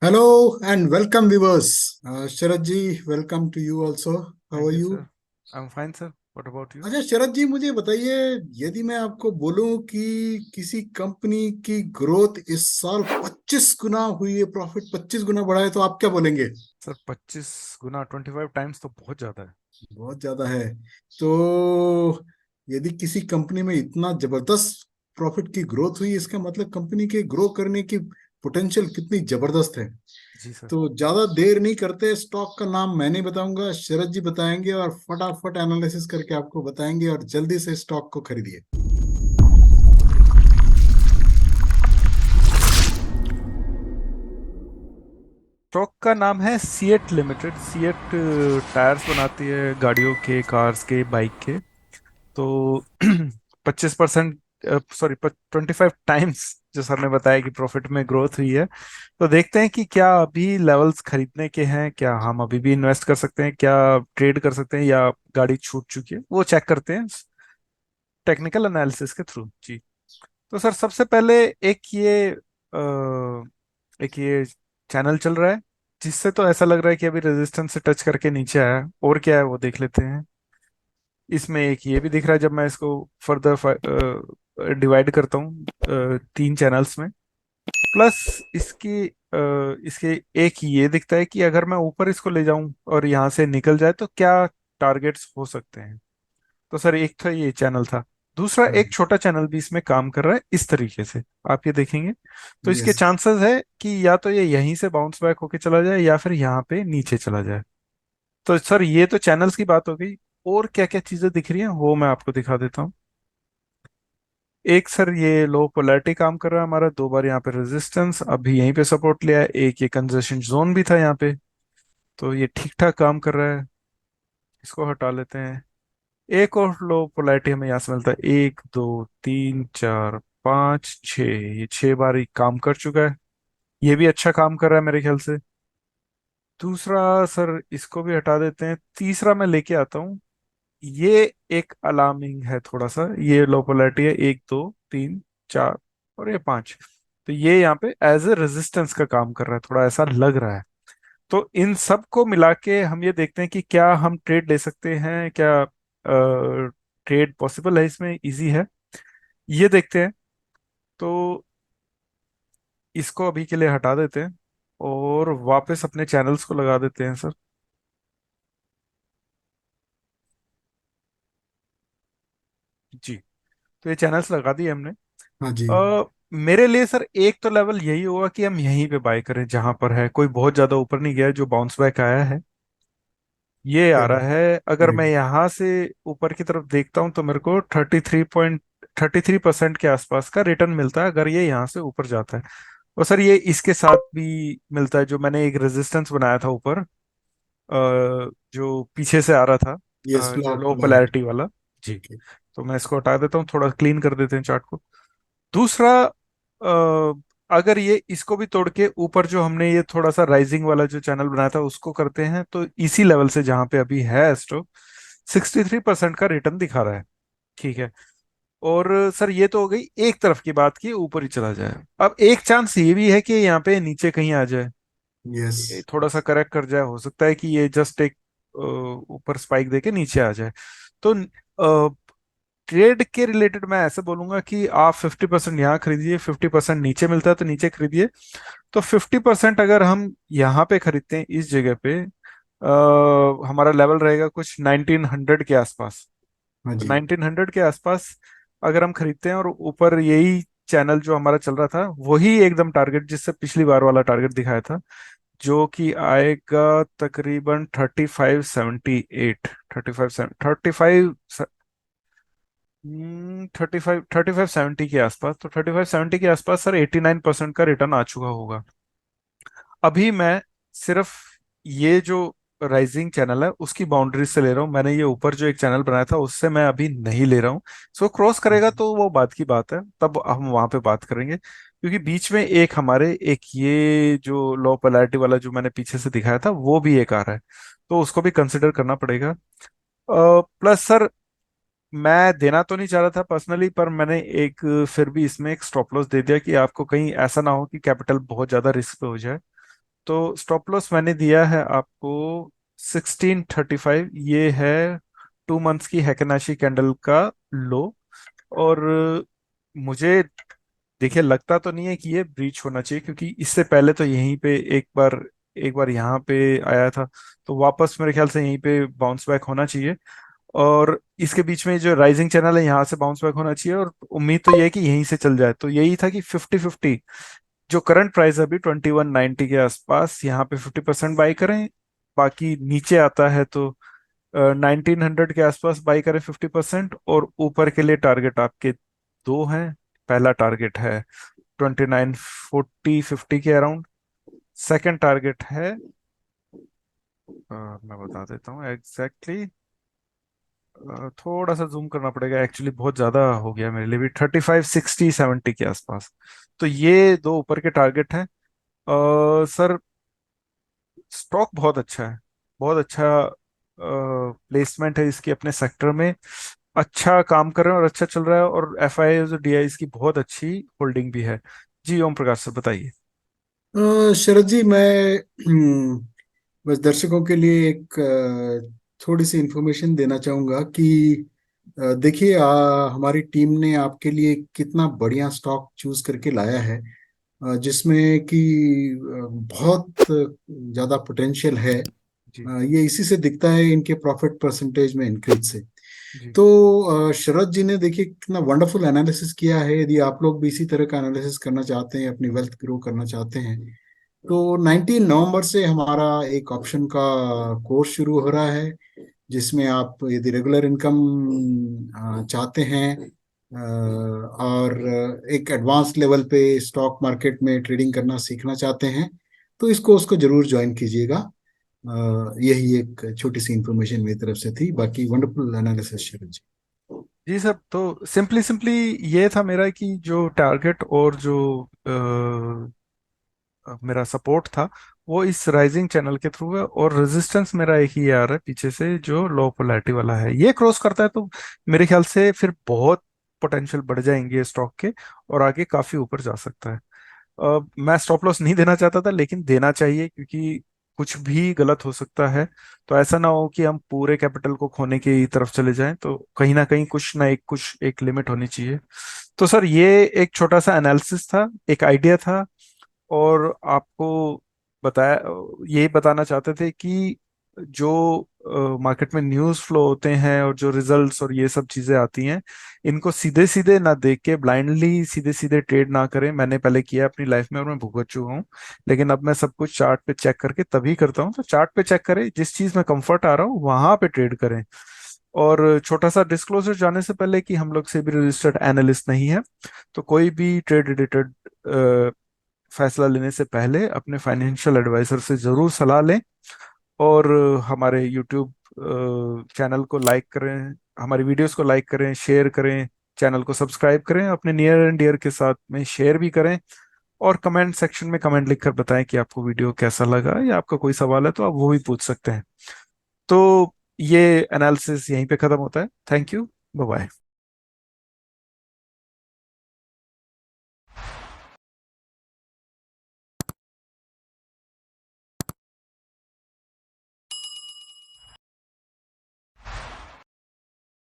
Hello and welcome viewers. Sharad ji, welcome to you also. How are thank you you? Sir. I am fine sir. What about you? अच्छा शरद जी मुझे बताइए, यदि मैं आपको बोलूं कि किसी कंपनी की ग्रोथ इस साल 25 गुना हुई है, प्रॉफिट 25 गुना बढ़ा है, तो आप क्या बोलेंगे? सर 25 गुना 25 टाइम्स तो बहुत ज़्यादा है। बहुत ज्यादा है। तो यदि किसी कंपनी में इतना जबरदस्त प्रॉफिट की ग्रोथ हुई, इसका मतलब कंपनी के ग्रो करने की पोटेंशियल कितनी जबरदस्त है। जी सर। तो ज्यादा देर नहीं करते, स्टॉक का नाम मैं नहीं बताऊंगा, शरद जी बताएंगे और फटाफट एनालिसिस करके आपको बताएंगे, और जल्दी से स्टॉक को खरीदिए। स्टॉक का नाम है सीएट लिमिटेड। सीएट टायर्स बनाती है गाड़ियों के, कार्स के, बाइक के। तो 25%, सॉरी 25 टाइम्स जो सर ने बताया कि प्रॉफिट में ग्रोथ हुई है। तो देखते हैं कि क्या अभी लेवल्स खरीदने के हैं, क्या हम अभी भी इन्वेस्ट कर सकते हैं, क्या ट्रेड कर सकते हैं, या गाड़ी छूट चुकी है, वो चेक करते हैं टेक्निकल एनालिसिस के थ्रू। जी। तो सर सबसे पहले एक ये चैनल चल रहा है, जिससे तो ऐसा लग रहा है कि अभी रेजिस्टेंस से टच करके नीचे आया है। और क्या है वो देख लेते हैं। इसमें एक ये भी दिख रहा है, जब मैं इसको फर्दर डिवाइड करता हूँ तीन चैनल्स में। प्लस इसके एक ये दिखता है कि अगर मैं ऊपर इसको ले जाऊं और यहाँ से निकल जाए तो क्या टारगेट्स हो सकते हैं। तो सर एक तो ये चैनल था। दूसरा एक छोटा चैनल भी इसमें काम कर रहा है इस तरीके से। आप ये देखेंगे तो इसके यस। चांसेस है कि या तो ये यहीं से बाउंस बैक होके चला जाए या फिर यहाँ पे नीचे चला जाए। तो सर ये तो चैनल्स की बात हो गई। और क्या क्या चीजें दिख रही हैं वो मैं आपको दिखा देता हूँ। एक सर ये लो पोलैरिटी काम कर रहा है हमारा, दो बार यहाँ पे रेजिस्टेंस, अभी यहीं पे सपोर्ट लिया है, एक ये कंजर्शन जोन भी था यहाँ पे। तो ये ठीक ठाक काम कर रहा है। इसको हटा लेते हैं। एक और लो पोलैरिटी हमें यहाँ से मिलता है, एक दो तीन चार पाँच छः, ये 6 बार ही काम कर चुका है। ये भी अच्छा काम कर रहा है मेरे ख्याल से। दूसरा सर इसको भी हटा देते हैं। तीसरा मैं लेके आता हूँ। ये एक अलार्मिंग है थोड़ा सा, ये लो पोलैरिटी है, एक दो तीन चार और ये पांच। तो ये यहाँ पे एज ए रेजिस्टेंस का काम कर रहा है, थोड़ा ऐसा लग रहा है। तो इन सब को मिला के हम ये देखते हैं कि क्या हम ट्रेड ले सकते हैं, क्या ट्रेड पॉसिबल है, इसमें इजी है, ये देखते हैं। तो इसको अभी के लिए हटा देते हैं और वापस अपने चैनल्स को लगा देते हैं सर। जी। तो ये चैनल्स लगा दिए हमने। हाँ जी। मेरे लिए सर एक तो लेवल यही होगा कि हम यहीं पे बाय करें, जहां पर है कोई बहुत ज्यादा ऊपर नहीं गया है, जो बाउंस बैक आया है ये आ रहा करेक्ट। है। अगर मैं यहाँ से ऊपर की तरफ देखता हूँ तो मेरे को 33% के आसपास का रिटर्न मिलता है, अगर ये यहाँ से ऊपर जाता है। और सर ये इसके साथ भी मिलता है, जो मैंने एक रेजिस्टेंस बनाया था ऊपर, जो पीछे से आ रहा था, यस, लो जो लो पोलैरिटी। पोलैरिटी वाला। जी। ओके। तो मैं इसको हटा देता हूँ, थोड़ा क्लीन कर देते हैं चार्ट को। दूसरा, अगर ये इसको भी तोड़ के ऊपर जो हमने ये थोड़ा सा राइजिंग वाला जो चैनल बनाया था उसको करते हैं, तो इसी लेवल से जहां पे अभी है स्टॉक, 63% का रिटर्न दिखा रहा है। ठीक है। और सर ये तो हो गई एक तरफ की बात कि ऊपर ही चला जाए। अब एक चांस ये भी है कि यहाँ पे नीचे कहीं आ जाए, यस। ये थोड़ा सा करेक्ट कर जाए, हो सकता है कि ये जस्ट एक ऊपर स्पाइक देके नीचे आ जाए। तो ट्रेड के रिलेटेड मैं ऐसे बोलूंगा कि आप 50% यहाँ खरीदिए, 50% नीचे मिलता है तो नीचे खरीदिए। तो 50% अगर हम यहाँ पे खरीदते हैं इस जगह पे, हमारा लेवल रहेगा कुछ 1900 के आसपास। हाँ तो जी। 1900 के आसपास अगर हम खरीदते हैं और ऊपर यही चैनल जो हमारा चल रहा था वही एकदम टारगेट, जिससे पिछली बार वाला टारगेट दिखाया था, जो कि आएगा तकरीबन 3578, 35 के आसपास। तो 3570 के आसपास सर 89% का रिटर्न आ चुका होगा। अभी मैं सिर्फ ये जो राइजिंग चैनल है उसकी बाउंड्रीज से ले रहा हूँ। मैंने ये ऊपर जो एक चैनल बनाया था उससे मैं अभी नहीं ले रहा हूँ। सो क्रॉस करेगा तो वो बात की बात है, तब हम वहां पे बात करेंगे, क्योंकि बीच में एक हमारे एक ये जो लो पोलैरिटी वाला जो मैंने पीछे से दिखाया था वो भी एक आ रहा है, तो उसको भी कंसिडर करना पड़ेगा। प्लस सर मैं देना तो नहीं चाह रहा था पर्सनली, पर मैंने एक फिर भी इसमें एक स्टॉप लॉस दे दिया कि आपको कहीं ऐसा ना हो कि कैपिटल बहुत ज्यादा रिस्क पे हो जाए। तो स्टॉप लॉस मैंने दिया है आपको 1635। ये है 2 मंथ्स की हैकेनाशी कैंडल का लो। और मुझे देखिए लगता तो नहीं है कि ये ब्रीच होना चाहिए, क्योंकि इससे पहले तो यहीं पे एक बार यहाँ पे आया था। तो वापस मेरे ख्याल से यहीं पे बाउंस बैक होना चाहिए। और इसके बीच में जो राइजिंग चैनल है यहाँ से बाउंस बैक होना चाहिए, और उम्मीद तो ये है कि यहीं से चल जाए। तो यही था कि 50-50, जो करंट प्राइस है अभी 2190 के आसपास, यहाँ पे 50% बाई करें। बाकी नीचे आता है तो 1900 के आसपास बाई करें 50%। और ऊपर के लिए टारगेट आपके दो हैं। पहला टारगेट है 2940-50 के अराउंड। सेकंड टारगेट है मैं बता देता हूँ एग्जैक्टली, थोड़ा सा जूम करना पड़ेगा, एक्चुअली बहुत ज्यादा हो गया मेरे लिए भी, 3560-70 के आसपास। तो ये दो ऊपर के टारगेट हैं। सर स्टॉक बहुत अच्छा है, बहुत अच्छा प्लेसमेंट है इसकी अपने सेक्टर में। अच्छा काम कर रहे हैं और अच्छा चल रहा है, और एफ आई और डी आई की बहुत अच्छी होल्डिंग भी है। जी ओम प्रकाश सर बताइए। शरद जी, मैं बस दर्शकों के लिए एक थोड़ी सी इंफॉर्मेशन देना चाहूँगा कि देखिए, हमारी टीम ने आपके लिए कितना बढ़िया स्टॉक चूज करके लाया है, जिसमें कि बहुत ज़्यादा पोटेंशियल है। जी ये इसी से दिखता है, इनके प्रॉफिट परसेंटेज में इंक्रीज से। जी तो शरद जी ने देखिए कितना वंडरफुल एनालिसिस किया है। यदि आप लोग भी इसी तरह का एनालिसिस करना चाहते हैं, अपनी वेल्थ ग्रो करना चाहते हैं, तो 19 नवंबर से हमारा एक ऑप्शन का कोर्स शुरू हो रहा है, जिसमें आप यदि रेगुलर इनकम चाहते हैं, और एक एडवांस लेवल पे स्टॉक मार्केट में ट्रेडिंग करना सीखना चाहते हैं, तो इस कोर्स को जरूर ज्वाइन कीजिएगा। यही एक छोटी सी इंफॉर्मेशन मेरी तरफ से थी। बाकी वंडरफुल एनालिसिस शरद जी। जी सर, तो सिंपली सिंपली ये था मेरा कि जो टारगेट और जो मेरा सपोर्ट था वो इस राइजिंग चैनल के थ्रू है, और रेजिस्टेंस मेरा एक ही आ रहा है पीछे से जो लो पोलैरिटी वाला है। ये क्रॉस करता है तो मेरे ख्याल से फिर बहुत पोटेंशियल बढ़ जाएंगे स्टॉक के, और आगे काफी ऊपर जा सकता है। मैं स्टॉप लॉस नहीं देना चाहता था, लेकिन देना चाहिए क्योंकि कुछ भी गलत हो सकता है। तो ऐसा ना हो कि हम पूरे कैपिटल को खोने की तरफ चले जाएं, तो कहीं ना कहीं कुछ एक लिमिट होनी चाहिए। तो सर ये एक छोटा सा एनालिसिस था, एक आइडिया था। और आपको बताया, यही बताना चाहते थे कि जो मार्केट में न्यूज़ फ्लो होते हैं और जो रिजल्ट्स और ये सब चीज़ें आती हैं, इनको सीधे सीधे ना देख के ब्लाइंडली सीधे सीधे ट्रेड ना करें। मैंने पहले किया अपनी लाइफ में और मैं भुगत चुका हूँ। लेकिन अब मैं सब कुछ चार्ट पे चेक करके तभी करता हूँ। तो चार्ट पे चेक करें, जिस चीज़ में कंफर्ट आ रहा हो वहां पे ट्रेड करें। और छोटा सा डिस्क्लोजर जाने से पहले कि हम लोग से भी रजिस्टर्ड एनालिस्ट नहीं है। तो कोई भी ट्रेड रिलेटेड फैसला लेने से पहले अपने फाइनेंशियल एडवाइजर से जरूर सलाह लें। और हमारे यूट्यूब चैनल को लाइक करें, हमारी वीडियोस को लाइक करें, शेयर करें, चैनल को सब्सक्राइब करें, अपने नियर एंड डियर के साथ में शेयर भी करें। और कमेंट सेक्शन में कमेंट लिखकर बताएं कि आपको वीडियो कैसा लगा, या आपका कोई सवाल है तो आप वो भी पूछ सकते हैं। तो ये एनालिसिस यहीं पे खत्म होता है। Thank you. Bye bye.